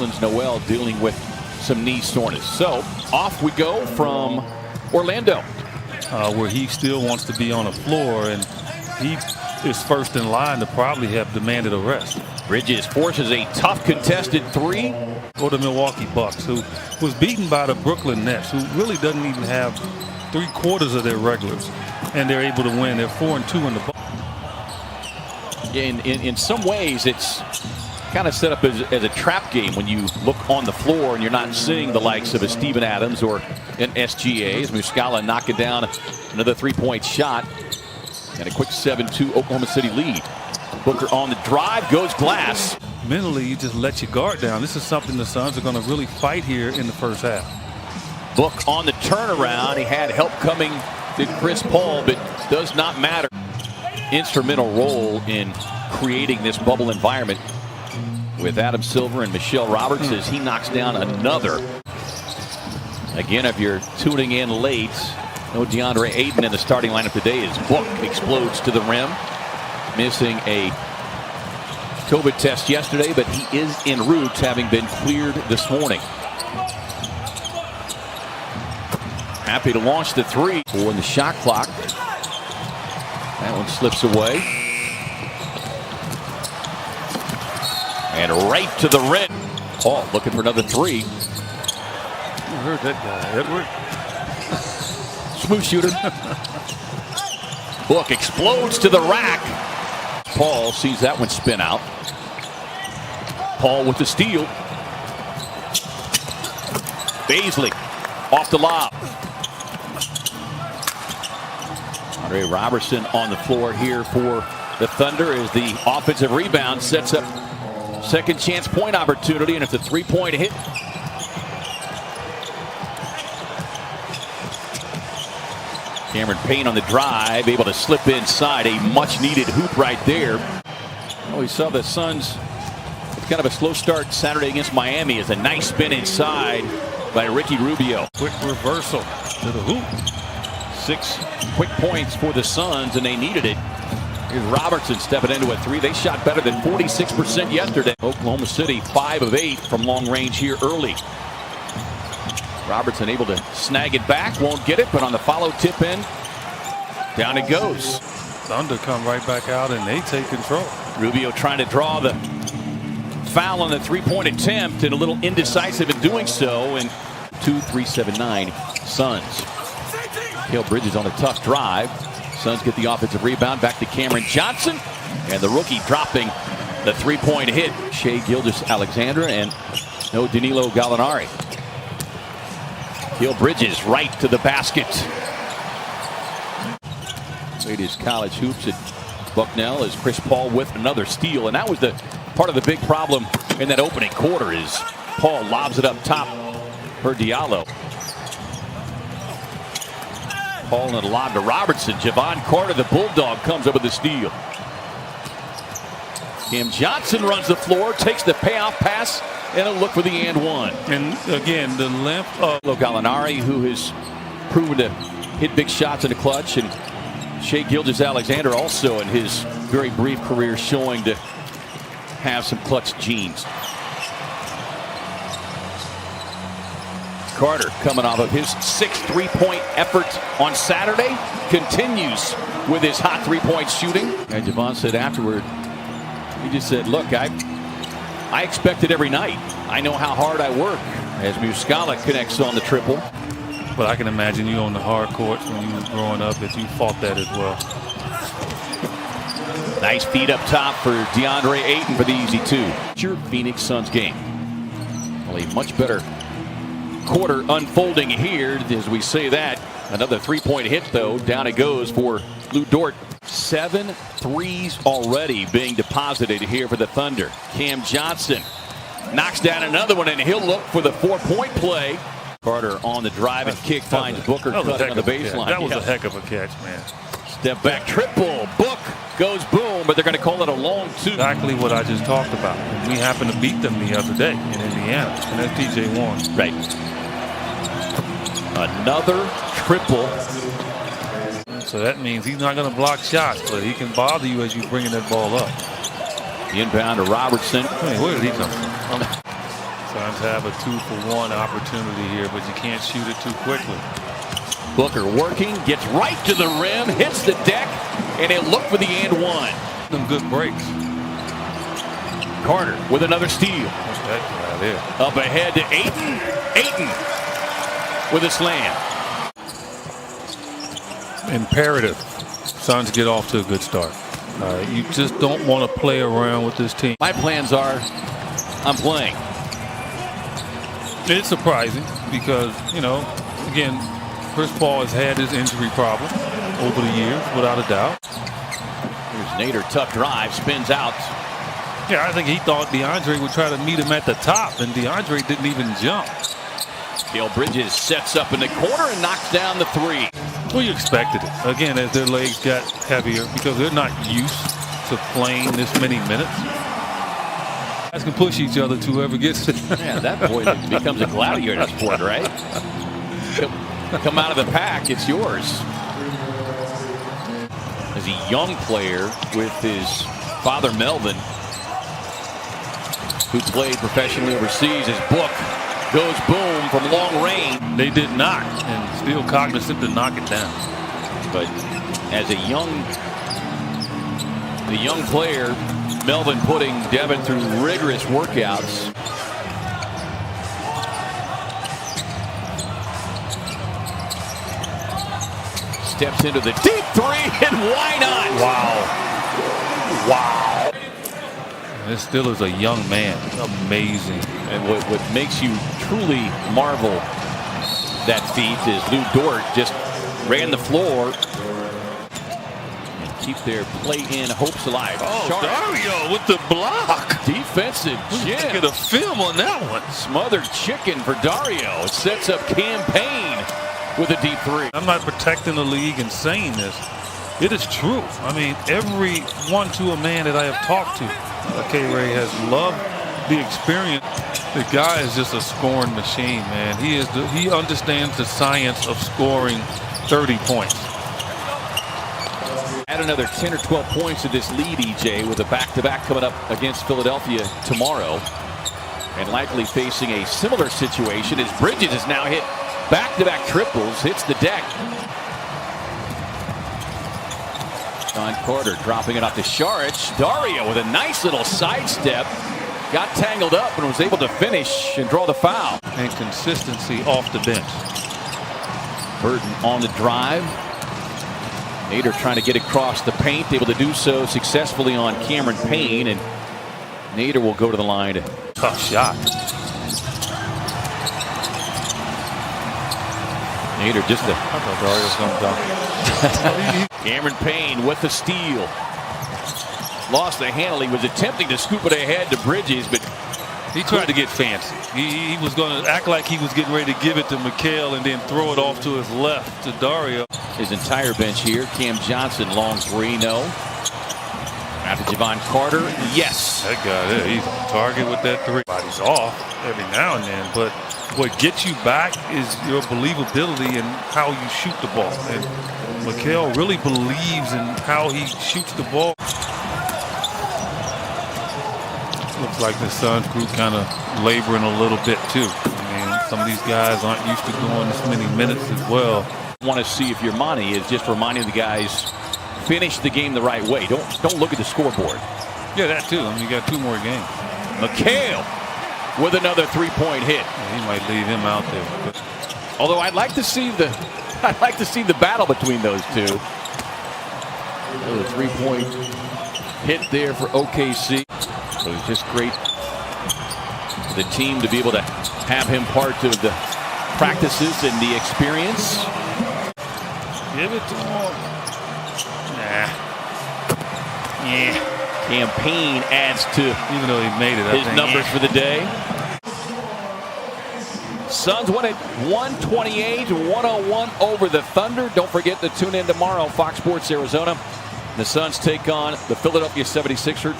Nerlens Noel dealing with some knee soreness. So off we go from Orlando, where he still wants to be on the floor, and he is first in line to probably have demanded a rest. Bridges forces a tough contested three. Or the Milwaukee Bucks, who was beaten by the Brooklyn Nets, who really doesn't even have 3/4 of their regulars, and they're able to win. They're 4-2 in the Bucks. In some ways, it's kind of set up as a trap game when you look on the floor and you're not seeing the likes of a Steven Adams or an SGA. As Muscala knocking down another three-point shot, and a quick 7-2 Oklahoma City lead. Booker on the drive, goes glass. Mentally, you just let your guard down. This is something the Suns are going to really fight here in the first half. Book on the turnaround. He had help coming to Chris Paul, but does not matter. Instrumental role in creating this bubble environment with Adam Silver and Michelle Roberts as he knocks down another. Again, if you're tuning in late, no DeAndre Ayton in the starting lineup today as Book explodes to the rim. Missing a COVID test yesterday, but he is en route, having been cleared this morning. Happy to launch the three for the shot clock. That one slips away. And right to the rim. Paul looking for another three. You heard that guy, Edward. Smooth shooter. Book explodes to the rack. Paul sees that one spin out. Paul with the steal. Baisley off the lob. Andre Robertson on the floor here for the Thunder as the offensive rebound sets up second chance point opportunity, and it's a three-point hit. Cameron Payne on the drive, able to slip inside. A much-needed hoop right there. Oh, we saw the Suns with kind of a slow start Saturday against Miami as a nice spin inside by Ricky Rubio. Quick reversal to the hoop. 6 quick points for the Suns, and they needed it. Here's Robertson stepping into a three. They shot better than 46% yesterday. Oklahoma City 5 of 8 from long range here early. Robertson able to snag it back, won't get it, but on the follow tip in, down it goes. Thunder come right back out and they take control. Rubio trying to draw the foul on the three-point attempt and a little indecisive in doing so, and 2-3-7-9 Suns. Cale Bridges on a tough drive. Suns get the offensive rebound back to Cameron Johnson, and the rookie dropping the three-point hit. Shai Gilgeous-Alexander and no Danilo Gallinari. Cale Bridges right to the basket. Played his college hoops at Bucknell as Chris Paul with another steal, and that was the part of the big problem in that opening quarter is Paul lobs it up top for Diallo. Paul and a lob to Robertson. Javon Carter, the Bulldog, comes up with the steal. Cam Johnson runs the floor, takes the payoff pass, and a look for the and one. And again, the length of Gallinari, who has proven to hit big shots in the clutch, and Shai Gilgeous-Alexander also in his very brief career showing to have some clutch genes. Carter coming off of his 6th three-point effort on Saturday, continues with his hot three-point shooting. And Javon said afterward, he just said, look, I expect it every night. I know how hard I work, as Muscala connects on the triple. But I can imagine you on the hard courts when you was growing up that you fought that as well. Nice feed up top for DeAndre Ayton for the easy two. Your Phoenix Suns game. Well, a much better quarter unfolding here as we say that. Another three-point hit, though. Down it goes for Lou Dort. 7 threes already being deposited here for the Thunder. Cam Johnson knocks down another one, and he'll look for the 4-point play. Carter on the drive and kick finds Booker cutting on the baseline. That was a heck of a catch, man. Step back triple. Book goes boom, but they're going to call it a long two. Exactly what I just talked about. We happened to beat them the other day in Indiana, and that's TJ Warren. Right. Another triple. So that means he's not going to block shots, but he can bother you as you're bringing that ball up. Inbound to Robertson. Hey, where did he come from? Suns have a 2-for-1 opportunity here, but you can't shoot it too quickly. Booker working, gets right to the rim, hits the deck, and it looked for the and one. Some good breaks. Carter with another steal. What's that guy there? Up ahead to Ayton. Ayton with a slam. Imperative Suns get off to a good start. You just don't want to play around with this team. My plans are I'm playing. It's surprising because, you know, again, Chris Paul has had his injury problem over the years, without a doubt. Here's Nader, tough drive, spins out. Yeah, I think he thought DeAndre would try to meet him at the top, and DeAndre didn't even jump. Gale Bridges sets up in the corner and knocks down the three. Well, you expected it. Again, as their legs got heavier because they're not used to playing this many minutes. Guys can push each other to whoever gets it. Yeah, that boy becomes a gladiator sport, right? Come out of the pack, it's yours. As a young player with his father Melvin, who played professionally overseas, his book goes boom from long range. They did not, and still cognizant to knock it down. But as a young player, Melvin putting Devin through rigorous workouts. Steps into the deep three, and why not? Wow. Wow. This still is a young man. Amazing. And what makes you truly marvel that feat is Lou Dort just ran the floor and keep their play-in hopes alive. Oh, Sharp. Dario with the block. Defensive gem. Get a film on that one. Smothered chicken for Dario. It sets up campaign with a deep three. I'm not protecting the league and saying this. It is true. I mean, every one to a man that I have talked to, K-Ray, has loved the experience. The guy is just a scoring machine, man. He understands the science of scoring 30 points. Add another 10 or 12 points to this lead, EJ, with a back-to-back coming up against Philadelphia tomorrow. And likely facing a similar situation as Bridges has now hit back-to-back triples, hits the deck. John Carter dropping it off to Saric. Dario with a nice little sidestep. Got tangled up and was able to finish and draw the foul. And consistency off the bench. Burton on the drive. Nader trying to get across the paint, able to do so successfully on Cameron Payne, and Nader will go to the line. Tough shot. Nader just a... I thought Dario's going to dunk. Cameron Payne with the steal. Lost the handle. He was attempting to scoop it ahead to Bridges, but he tried to get fancy. He was going to act like he was getting ready to give it to Mikal and then throw it off to his left to Dario. His entire bench here. Cam Johnson, long three, no. After Javon Carter, yes. That guy there, he's on target with that three. Body's off every now and then, but what gets you back is your believability and how you shoot the ball. And Mikal really believes in how he shoots the ball. Looks like the Suns group kind of laboring a little bit too. I mean, some of these guys aren't used to going this many minutes as well. Want to see if your money is just reminding the guys finish the game the right way. Don't look at the scoreboard. Yeah, that too. I mean, you got 2 more games. Mikal with another three-point hit. Yeah, he might leave him out there. But although I'd like to see the battle between those two. A little three-point hit there for OKC. So it's just great for the team to be able to have him part of the practices and the experience. Give it to him. Nah. Yeah. Campaign adds to even though he made it, his numbers for the day. Suns win it 128-101 over the Thunder. Don't forget to tune in tomorrow, Fox Sports Arizona. The Suns take on the Philadelphia 76ers.